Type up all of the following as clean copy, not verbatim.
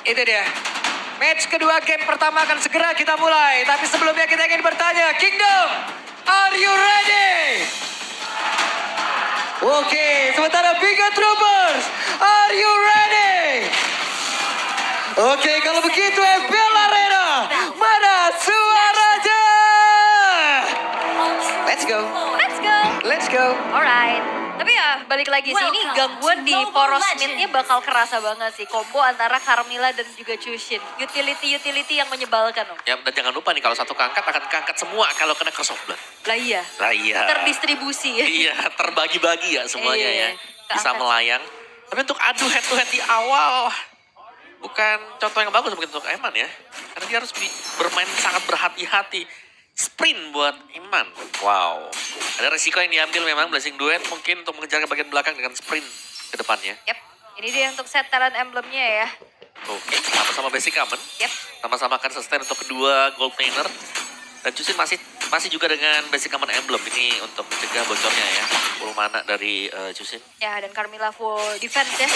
Itu dia. Match kedua game pertama akan segera kita mulai. Tapi sebelumnya kita ingin bertanya, Kingdom, are you ready? Oke, sementara Biga Troopers, are you ready? Oke, kalau begitu FPL Arena, mana suaranya? Let's go. Let's go. Let's go. Alright. Tapi ya balik lagi sih, ini gangguan di poros mid-nya bakal kerasa banget sih. Combo antara Carmilla dan juga Chushin. Utility yang menyebalkan om. Ya, dan jangan lupa nih kalau satu keangkat akan keangkat semua kalau kena Curse of Blood. Lah iya. Lah iya. Terdistribusi ya. Iya, terbagi-bagi ya semuanya Iya, ya. Bisa keangkat. melayang. Tapi untuk adu head to head di awal, bukan contoh yang bagus mungkin untuk Eman ya. Karena dia harus bermain sangat berhati-hati. Sprint buat Iman. Wow. Ada resiko yang diambil memang Blessing Duet mungkin untuk mengejar ke bagian belakang dengan sprint ke depannya. Yap. Ini dia untuk set talent emblemnya ya. Oke, sama-sama basic common. Yap. Sama-sama akan sustain untuk kedua gold laner. Dan Chushin masih juga dengan basic common emblem ini untuk mencegah bocornya ya. Full mana dari Chushin. Ya, dan Carmilla full defense ya.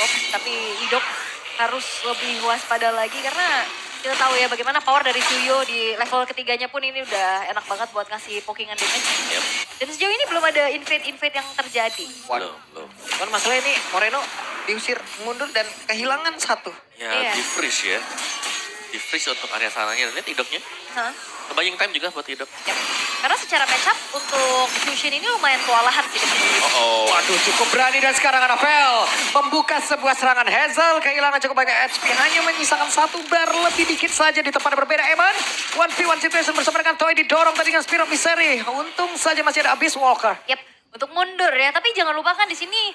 Oh, tapi Idok harus lebih waspada lagi karena kita tahu ya bagaimana power dari Suyo di level ketiganya pun ini udah enak banget buat ngasih pokingan damage. Yep. Dan sejauh ini belum ada invade yang terjadi. Waduh. Belum. Cuman masalah ini Moreno diusir mundur dan kehilangan satu. Ya, Iya. di freeze ya. Di freeze untuk area sananya. Dan lihat Idoknya. Hah? Buying time juga buat Idok. Yap. Karena secara matchup untuk Chushin ini lumayan kewalahan sih di menit. Oh. Waduh, cukup berani dan sekarang Anafel membuka sebuah serangan Hazel. Kehilangan cukup banyak HP, hanya menyisakan satu bar lebih dikit saja di tempat yang berbeda. Eman, 1v1 situation bersama dengan Toy didorong tadi dengan Spirit Misery. Untung saja masih ada Abyss Walker. Yap, untuk mundur ya. Tapi jangan lupakan di sini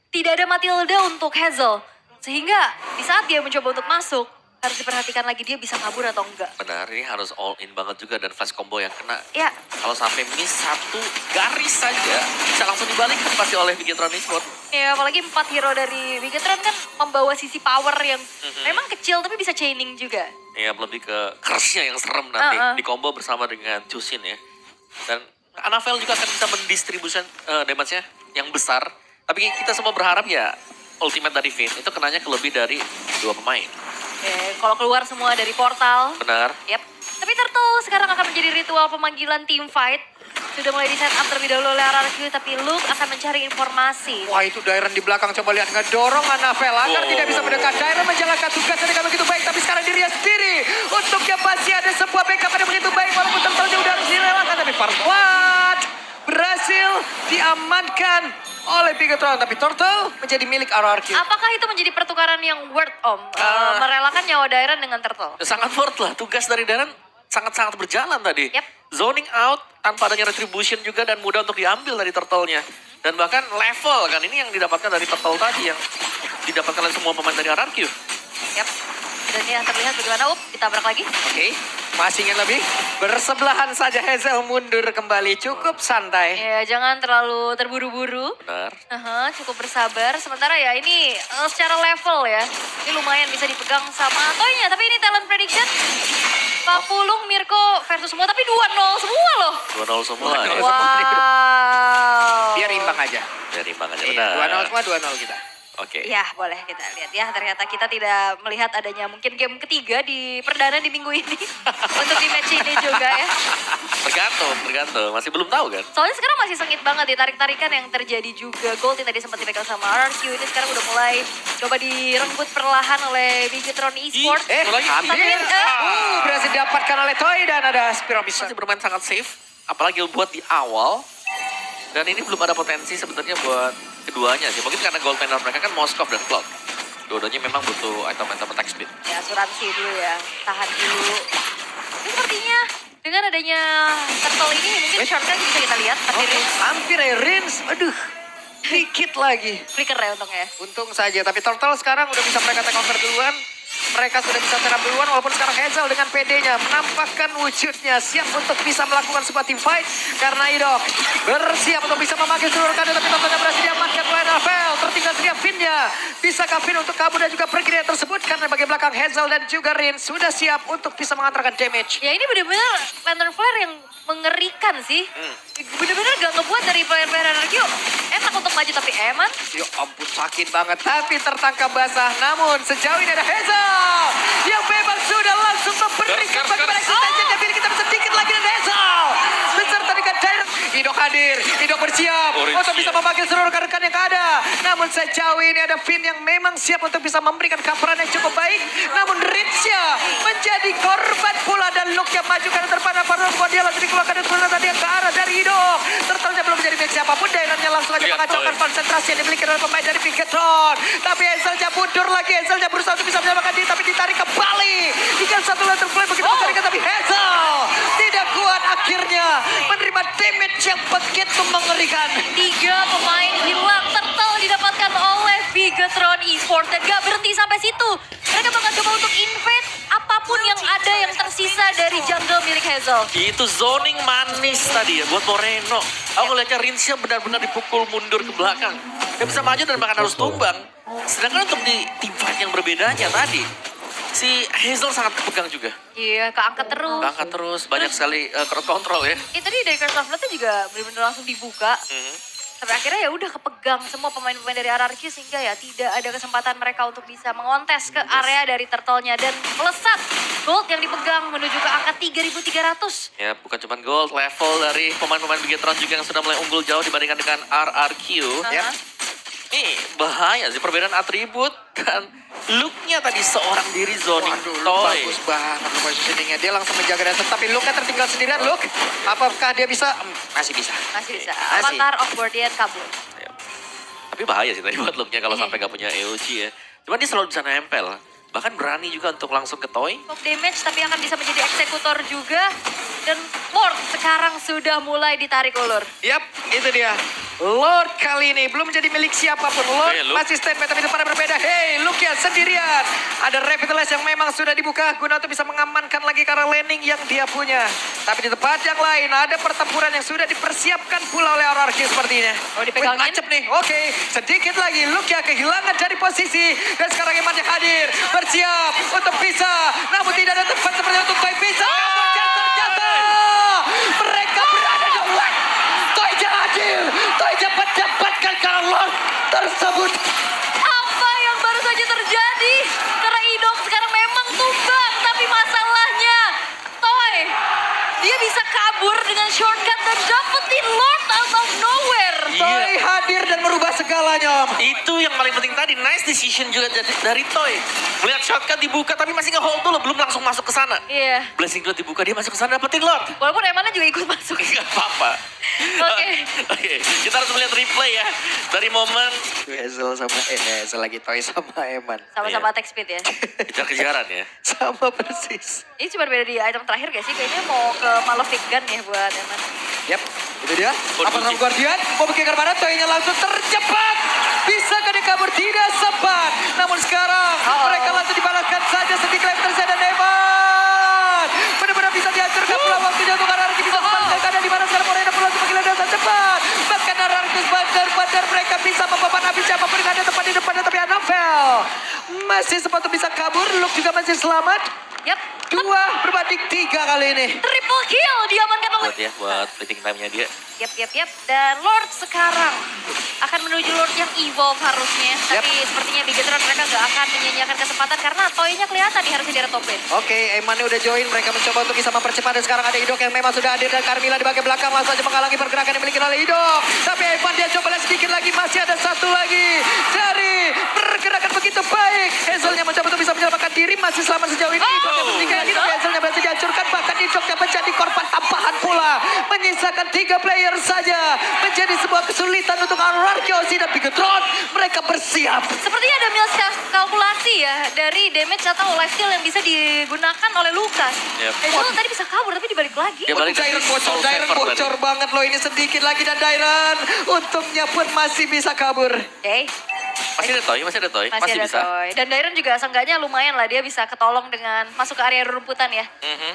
tidak ada Matilda untuk Hazel. Sehingga di saat dia mencoba untuk masuk, harus diperhatikan lagi dia bisa kabur atau enggak. Benar, ini harus all in banget juga dan flash combo yang kena. Ya, Kalau sampai miss satu garis saja, bisa langsung dibalikkan pasti oleh Bigetron Esports. ya apalagi 4 hero dari Bigetron kan membawa sisi power yang memang kecil tapi bisa chaining juga. Ya, lebih ke curse-nya yang serem nanti. Di combo bersama dengan Chushin ya. Dan Anafel juga akan bisa mendistribusikan damage-nya yang besar. Tapi kita semua berharap ya ultimate dari Finn itu kenanya ke lebih dari 2 pemain. Kalau keluar semua dari portal. Benar. Yap. Tapi Turtle sekarang akan menjadi ritual pemanggilan team fight. Sudah mulai di set up terlebih dahulu oleh RRQ, tapi Luke akan mencari informasi. Wah, itu Dairon di belakang coba lihat ngedorong Anafel agar tidak bisa mendekat. Dairon menjalankan tugasnya dengan begitu baik, tapi sekarang dirinya sendiri. Untuk yang pasti ada sebuah backup yang begitu baik, walaupun Turtle udah harus direlakan, tapi Farfat berhasil diamankan oleh Bigetron, tapi Turtle menjadi milik RRQ. Apakah itu menjadi pertukaran yang worth om? Merelakan nyawa Dairon dengan Turtle? Sangat worth lah. Tugas dari Darren sangat-sangat berjalan tadi. Yap. Zoning out tanpa adanya retribution juga dan mudah untuk diambil dari turtle-nya. Dan bahkan level kan ini yang didapatkan dari turtle tadi yang didapatkan oleh semua pemain dari RRQ. Yap. Dan ya terlihat bagaimana ditabrak lagi. Oke, masih ingin lebih. Bersebelahan saja Hazel mundur kembali, cukup santai. Ya jangan terlalu terburu-buru. Benar. Cukup bersabar. Sementara ya ini secara level ya, ini lumayan bisa dipegang sama Toynya. Tapi ini talent prediction, Papulung, Mirko versus semua, tapi 2-0 semua loh. 2-0 semua ya. Wow. Biar imbang aja. Biar imbang aja, Iya, benar. 2-0 semua, 2-0 kita. Oke. Ya boleh kita lihat ya, ternyata kita tidak melihat adanya mungkin game ketiga di perdana di minggu ini. Untuk di match ini juga ya. Tergantung. Masih belum tahu kan? Soalnya sekarang masih sengit banget ditarik-tarikan yang terjadi juga. Gold yang tadi sempat dipegang sama RRQ ini sekarang udah mulai coba direnggut perlahan oleh Bigetron Esports. Hampir. Tapi, Berhasil didapatkan oleh Toy dan ada Spiro bisa. Masih bermain sangat safe. Apalagi buat di awal. Dan ini belum ada potensi sebenarnya buat keduanya sih. Mungkin karena gold panel mereka kan Moskov dan Cloud. Dua-duanya memang butuh item-item attack speed. ya asuransi dulu ya, tahan dulu. Ini sepertinya dengan adanya turtle ini mungkin shortcut bisa kita lihat. Tapi Hampir ya, Rins. Aduh, dikit lagi. flicker ya untungnya. Untung saja, tapi Turtle sekarang udah bisa mereka take over duluan. Mereka sudah bisa serap duluan, walaupun sekarang Hazel dengan PD-nya menampakkan wujudnya siap untuk bisa melakukan sebuah team fight. Karena Idok bersiap untuk bisa memakai seluruh kader, tapi tentunya berhasil diamankan oleh Rafael. Tertinggal sedia Finn-nya. Bisakah Finn untuk kabur dan juga pergi dari tersebut? Karena bagian belakang Hazel dan juga Rin sudah siap untuk bisa mengantarkan damage. Ya ini benar-benar Lantern Flare yang mengerikan sih. Benar-benar gak ngebuat dari player-player RRQ enak untuk maju, tapi Eman Ya ampun, sakit banget. Tapi tertangkap basah. Namun sejauh ini ada Hazel. Idok bersiap untuk bisa memanggil seluruh rekan-rekan yang ada. Namun sejauh ini ada Finn yang memang siap untuk bisa memberikan coveran yang cukup baik. Namun Ritzia menjadi korban pula dan Luke yang maju karena terpana pada dia langsung dikeluarkan dari sebelah tadi yang ke arah dari Idok. Tertalnya belum menjadi milik siapapun. Dairannya langsung aja mengacaukan konsentrasi yang dimiliki oleh pemain dari Bigetron. Tapi Hazelnya mundur lagi. Hazelnya berusaha untuk bisa menyelamatkan diri tapi ditarik kembali. Tinggal satu letter play begitu mengerikan tapi Hazel tidak kuat akhirnya menerima damage yang begitu mengerikan. 3 pemain hilang, Turtle didapatkan oleh Bigetron Esports dan gak berhenti sampai situ. Mereka bakal coba untuk invade apapun yang ada yang tersisa dari jungle milik Hazel. Itu zoning manis tadi ya buat Moreno. Aku ngeliatnya Rinsya benar-benar dipukul mundur ke belakang. Dia bisa maju dan bahkan harus tumbang. Sedangkan untuk di team fight yang berbedanya tadi, si Hazel sangat kepegang juga. Iya, keangkat terus. Angkat terus, banyak sekali crowd control ya. Itu tadi dari Curse of Blood juga benar-benar langsung dibuka. Sampai akhirnya ya udah kepegang semua pemain-pemain dari RRQ sehingga ya tidak ada kesempatan mereka untuk bisa mengontes ke area dari turtle-nya dan melesat gold yang dipegang menuju ke angka 3.300. Ya, bukan cuma gold, level dari pemain-pemain Bigetron juga yang sudah mulai unggul jauh dibandingkan dengan RRQ. Yep. Ini bahaya sih perbedaan atribut dan look-nya tadi seorang diri zoning toy. Bagus banget positioningnya. Dia langsung menjaga dasar. Tapi Luke kan tertinggal sendirian. Luke, apakah dia bisa? Masih bisa. Masih bisa. Masih. Avatar of Guardian kabur. Ya. Tapi bahaya sih tadi buat look-nya kalau sampai gak punya EOG ya. Cuman dia selalu bisa nempel. Bahkan berani juga untuk langsung ke toy. Cukup damage tapi akan bisa menjadi eksekutor juga. Dan Lord sekarang sudah mulai ditarik ulur. Yap, itu dia. Lord kali ini belum menjadi milik siapapun. Lord Hey, Luke. masih standby tapi itu pada berbeda. Hey, Luke ya sendirian. Ada Revitalize yang memang sudah dibuka guna untuk bisa mengamankan lagi karena landing yang dia punya. Tapi di tempat yang lain ada pertempuran yang sudah dipersiapkan pula oleh RRQ sepertinya. Oh, dipegangin? Wih, nancep nih. Oke, sedikit lagi Luke ya kehilangan dari posisi. Dan sekarang Eman yang hadir. Bersiap untuk bisa. Namun tidak ada tempat seperti untuk Toy bisa. Ternyata mereka berada di what? Toy hadir. Toy dapat dapatkan kalau Lord tersebut. Apa yang baru saja terjadi? Karena Idok sekarang memang tumbang. Tapi masalahnya, Toy, dia bisa kabur dengan shortcut dan dapetin Lord out of nowhere. Toy hadir dan merubah segalanya. Itu yang paling penting tadi, nice decision juga dari Toy. Melihat shotgun dibuka tapi masih nge-hold dulu, belum langsung masuk ke sana. Iya. Blessing Cloud dibuka, dia masuk ke sana dapetin Lord. Walaupun Emannya juga ikut masuk. Gak apa-apa. Oke. Oke, kita harus melihat replay ya. Dari momen Hazel sama Hazel lagi Toy sama Eman. Sama-sama attack speed ya. kejar-kejaran ya. Sama persis. Ini cuma beda di item terakhir gak sih? Kayaknya mau ke Malefic Gun ya buat Eman. Yap, itu dia. Waduh, Apa Guardian? Mau bikin mana? Toynya langsung tercepat. Bisakah dia kabur? Tidak sempat. Namun sekarang mereka langsung dibalaskan saja sedikit lagi terjadi dan Eman. Benar-benar bisa dihancurkan pula waktunya untuk RRQ bisa kembali keadaan di mana sekarang Moreno perlu untuk menggila dasar cepat. Bahkan RRQ bandar-bandar mereka bisa membabat habis siapapun yang ada tepat di depannya tapi Anafel masih sempat untuk bisa kabur. Luke juga masih selamat. Yap. 2 berbanding 3 kali ini. Triple kill diamankan oleh... Buat fleeting time-nya dia. Yap. Dan Lord sekarang akan menuju Lord yang evolve harusnya. Tapi sepertinya Bigetron mereka gak akan menyanyiakan kesempatan karena Toy-nya kelihatan nih harusnya di area top lane. Oke, Emannya udah join. Mereka mencoba untuk bisa mempercepat. Dan sekarang ada Idok yang memang sudah hadir. Dan Carmilla di bagian belakang langsung saja menghalangi pergerakan yang dimiliki oleh Idok. Tapi Eman dia coba lihat sedikit lagi. Masih ada satu lagi. Dari pergerakan begitu baik. Hazelnya mencoba untuk bisa menyelamatkan diri. Masih selamat sejauh ini. Idok yang bertiga lagi. Tapi Hazelnya berhasil dihancurkan. Bahkan Idok yang menjadi korban tambahan pula. Menyisakan 3 player saja. Menjadi sebuah kesulitan untuk RRQ dan Bigetron. Mereka bersiap. Sepertinya ada kalkulasi ya dari damage atau lifesteal yang bisa digunakan oleh Lucas. Yep. Hazel tadi bisa kabur tapi dibalik lagi. Dia balik Dairon lagi, bocor, Soul Dairon Saver bocor banget loh ini sedikit lagi dan Dairon untungnya pun masih bisa kabur. Oke. Masih ada Toy, masih ada Toy. Masih ada bisa. Toy. Dan Dairon juga seenggaknya lumayan lah dia bisa ketolong dengan masuk ke area rumputan ya.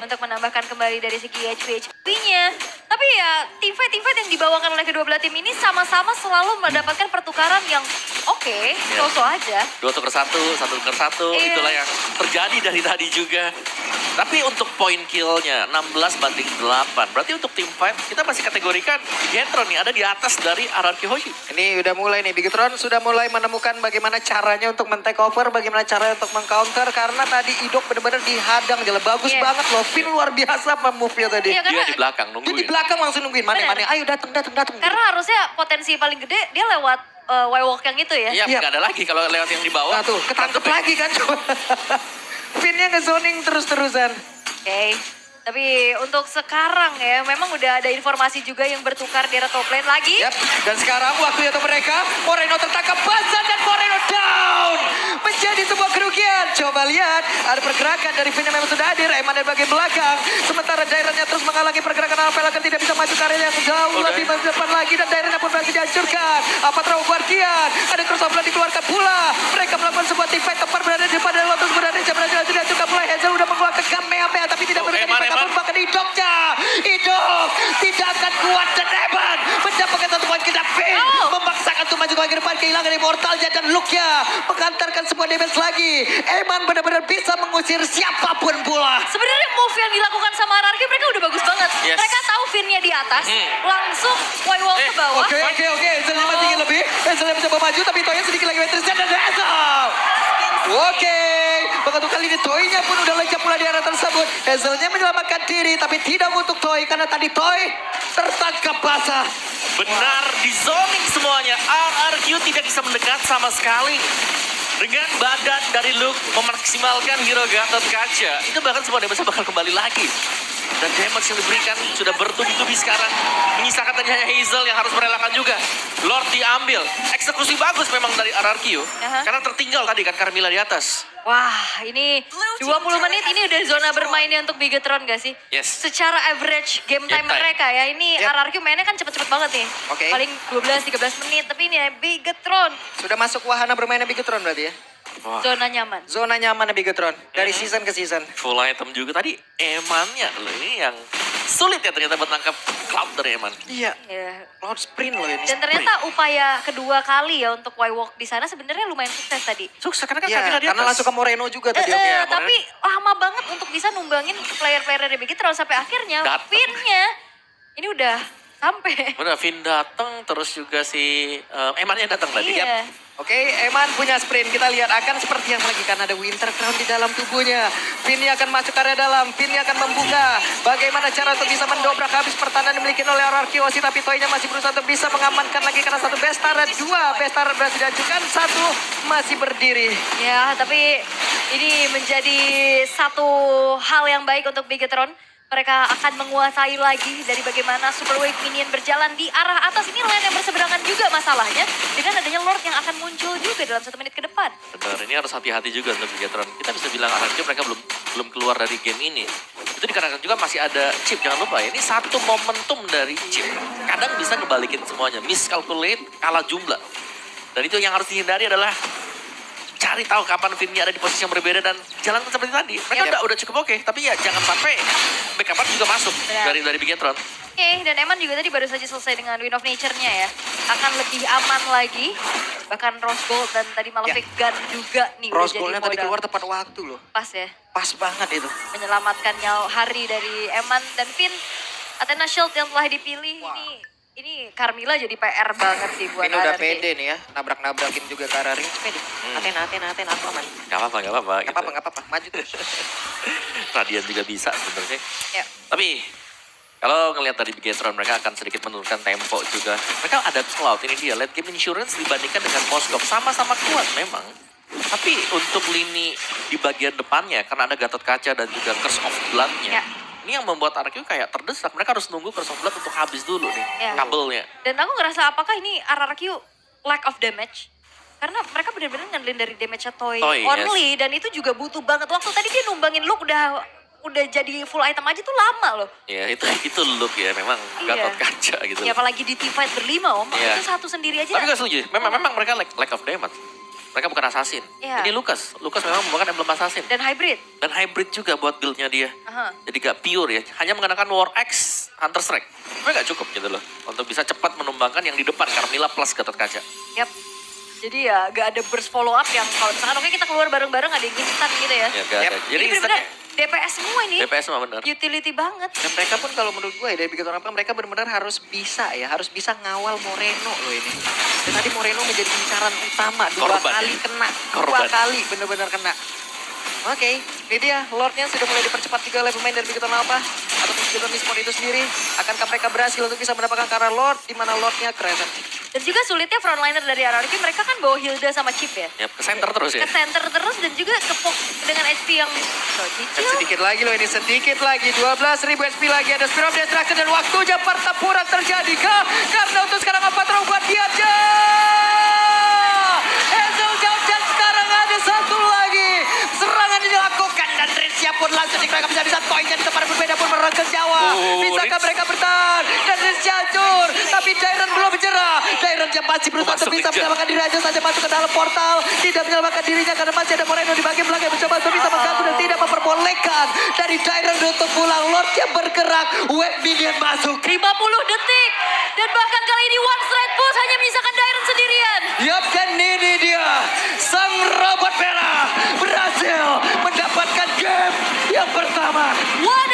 Untuk menambahkan kembali dari segi HP-nya. Tapi ya team fight yang dibawakan oleh kedua belah tim ini sama-sama selalu mendapatkan pertukaran yang oke, so-so aja. 2 tuker 1, 1 tuker 1, Iya. itulah yang terjadi dari tadi juga. Tapi untuk poin kill-nya 16 banding 8. Berarti untuk tim fight kita masih kategorikan Bigetron nih ada di atas dari RRQ Hoshi. Ini udah mulai nih, Bigetron sudah mulai menemukan memikirkan bagaimana caranya untuk men-take over, bagaimana caranya untuk meng-counter. Karena tadi Idok benar-benar dihadang. Jelas bagus Iya. banget loh. Finn luar biasa move-nya tadi. Iya, Dia karena di belakang Dia nungguin. di belakang langsung nungguin. Mana, Bener. ayo datang. karena harusnya potensi paling gede dia lewat Y-Walk yang itu ya. Iya, Iya. nggak ada lagi kalau lewat yang di bawah. Nah tuh, ketangkep Mantep ya. lagi kan. Finn-nya nge-zoning terus-terusan. Oke. Tapi untuk sekarang ya, memang udah ada informasi juga yang bertukar di arah top lane lagi. Yap, dan sekarang waktunya untuk mereka. Moreno tertangkap basah dan Moreno down. Menjadi sebuah kerugian. Coba lihat, ada pergerakan dari Finn yang memang sudah hadir. Eman dari bagian belakang. Sementara Dairennya terus menghalangi pergerakan Alpelakan tidak bisa maju ke area yang jauh Oke. lebih depan lagi. Dan Dairennya pun berhasil dihancurkan. Apa terlalu Guardian? Ada crossover dikeluarkan pula. Mereka melakukan sebuah team fight tepat berada di pada Lotus berada di berhasil dihancurkan pula. Hazel udah mengeluarkan Kamehameha tapi tidak memberikan Eman, impact Eman. apapun. Bahkan Idoknya. Idok tidak akan kuat dan Eman mendapatkan satu poin ke Finn. Memaksakan untuk maju ke depan, kehilangan immortalnya dan look-nya. Mengantarkan sebuah damage lagi. Eman benar-benar bisa mengusir siapapun pula. Sebenarnya move yang dilakukan sama RRQ mereka udah bagus banget. Yes. Mereka tahu Finn-nya di atas, langsung Y-Walk ke bawah. Oke. Hazelnya masih ingin lebih. Hazelnya mencoba maju tapi Toya sedikit lagi terus dan Hazel. Oke. Begitu kali ini Toy-nya pun udah lencap pula di arah tersebut. Hazelnya menyelamatkan diri tapi tidak untuk Toy karena tadi Toy tertangkap basah. Benar, di zoning semuanya. RRQ tidak bisa mendekat sama sekali. Dengan badan dari Luke memaksimalkan hero Gatot Kaca, itu bahkan semua damage bakal kembali lagi. Dan damage yang diberikan sudah bertubi-tubi sekarang. Menyisakan tadi hanya Hazel yang harus merelakan juga. Lord diambil. Eksekusi bagus memang dari RRQ. Aha. Karena tertinggal tadi kan Carmilla di atas. Wah, ini 20 menit ini udah zona bermainnya untuk Bigetron gak sih? Yes. Secara average game time Game time. mereka ya, ini Yep. RRQ mainnya kan cepet-cepet banget nih. Oke. Paling 12-13 menit, tapi ini ya Bigetron. Sudah masuk wahana bermainnya Bigetron berarti ya? Wah, Zona nyaman. Zona nyaman Bigetron dari season ke season. full item juga tadi. Emannya loh, ini yang sulit ya ternyata buat nangkap Cloud dari Eman. Iya, Ya. Cloud sprint loh ini. Dan ternyata upaya kedua kali ya untuk Y-Walk di sana sebenarnya lumayan sukses tadi. Sukses karena kan Iya, Carmilla di karena atas. langsung ke Moreno juga tadi. Eh, Moreno. tapi lama banget untuk bisa numbangin player-player dari Bigetron sampai akhirnya Dateng. Finn-nya ini udah sampai. Bener, Finn datang terus juga si Emannya datang tadi. Iya. Oke, Eman punya sprint. Kita lihat akan seperti yang lagi karena ada Winter Crown di dalam tubuhnya. Finny akan masuk ke area dalam. Finny akan membuka. Bagaimana cara untuk bisa mendobrak habis pertahanan dimiliki oleh RRQ. Tapi Toynya masih berusaha untuk bisa mengamankan lagi karena satu best turret, dua best turret berhasil diajukan, satu masih berdiri. Ya, tapi ini menjadi satu hal yang baik untuk Bigetron. Mereka akan menguasai lagi dari bagaimana Super Wave Minion berjalan di arah atas. Ini lane yang berseberangan juga masalahnya. Dengan adanya Lord yang akan muncul juga dalam 1 menit ke depan. Benar, ini harus hati-hati juga untuk Bigetron. Kita bisa bilang RRQ mereka belum keluar dari game ini. Itu dikarenakan juga masih ada chip, jangan lupa ya. Ini satu momentum dari chip. Kadang bisa ngebalikin semuanya. Miscalculate, kalah jumlah. Dan itu yang harus dihindari adalah cari tahu kapan Finny ada di posisi yang berbeda dan jalankan seperti tadi. Mereka udah cukup oke, tapi ya jangan sampai backup juga masuk Benar. dari Bigetron. Oke, dan Eman juga tadi baru saja selesai dengan Wind of Nature-nya ya. Akan lebih aman lagi. Bahkan Rose Gold dan tadi Malefic Gun juga nih. udah Rose jadi Gold-nya tadi modal. keluar tepat waktu loh. Pas ya. Pas banget itu. Menyelamatkan nyawa hari dari Eman dan Finn. Athena Shield yang telah dipilih. Ini Carmilla jadi PR banget sih buat Ini udah RRQ. pede nih ya. Nabrak-nabrakin juga ke RRQ. Pede. Aten, aku aman. Gak apa-apa, gak apa-apa. Gak apa-apa, gak apa-apa. Maju terus. Radian juga bisa sebenarnya. Ya. Tapi kalau ngelihat dari Bigetron mereka akan sedikit menurunkan tempo juga. Mereka ada Cloud, ini dia late game insurance dibandingkan dengan Moskov sama-sama kuat memang. Tapi untuk lini di bagian depannya karena ada Gatot Kaca dan juga Curse of Blood-nya. Ya. Ini yang membuat RRQ kayak terdesak. Mereka harus nunggu Curse of Blood untuk habis dulu nih Ya. kabelnya. Dan aku ngerasa apakah ini RRQ lack of damage? Karena mereka benar-benar ngandelin dari damage Toy Toy, only. Dan itu juga butuh banget waktu. Tadi dia numbangin Luke udah jadi full item aja tuh lama loh. Ya itu look ya memang Iya. Gatot Kaca gitu. Ya apalagi di team fight berlima om. Iya. Itu satu sendiri aja. Tapi gak setuju, memang mereka lack of damage. Mereka bukan assassin. Iya. Ini Lucas memang bukan emblem assassin. Dan hybrid. Dan hybrid juga buat build-nya dia. Aha. Jadi gak pure ya, hanya menggunakan War Axe, Hunter Strike. Tapi gak cukup gitu loh, untuk bisa cepat menumbangkan yang di depan, Carmilla plus Gatot Kaca. Yap. Jadi ya gak ada burst follow up yang kalau misalkan oke kita keluar bareng-bareng ada yang instan gitu ya. Ya gak ada. Jadi Ini instannya bener-bener DPS semua ini. DPS mah bener. Utility banget. Dan mereka pun kalau menurut gue ya, dari begitu apa mereka benar-benar harus bisa ngawal Moreno loh ini. Dan tadi Moreno menjadi incaran utama, dua Korban. kali kena, Korban. 2 kali benar-benar kena. Oke, ini dia Lordnya sudah mulai dipercepat juga oleh pemain dari begitu apa ataupun Speedrun Esport itu sendiri. Akankah mereka berhasil untuk bisa mendapatkan karena Lord, di mana Lordnya Crescent. Dan juga sulitnya frontliner dari RRQ, mereka kan bawa Hilda sama Chip ya. Yap, ke center terus ya. Ke center terus dan juga kepok dengan HP yang Dan cicil. sedikit lagi loh ini, sedikit lagi. 12.000 SP lagi, ada Spirit of Destruction dan waktunya pertempuran terjadi kah? Karena untuk sekarang apa terbuat dia aja. Hazel jauh dan sekarang ada satu lagi. Serangan dilakukan dan Rizia pun langsung mereka bisa poinnya di tempat berbeda pun merengkel Jawa. Bisakah mereka bertahan? Dan Rizia hancur. Tapi Dairon belum menyerah. Dairon yang masih berusaha untuk bisa menyelamatkan diri aja saja masuk ke dalam portal. Tidak menyelamatkan dirinya karena masih ada Moreno di bagian belakang mencoba untuk bisa mengganggu dan tidak memperbolehkan dari Dairon untuk pulang. Lordnya bergerak, web minion masuk. 50 detik. Dan bahkan kali ini one straight push hanya menyisakan Dairon sendirian. Yap, dan ini dia sang robot merah berhasil mendapatkan game yang pertama. One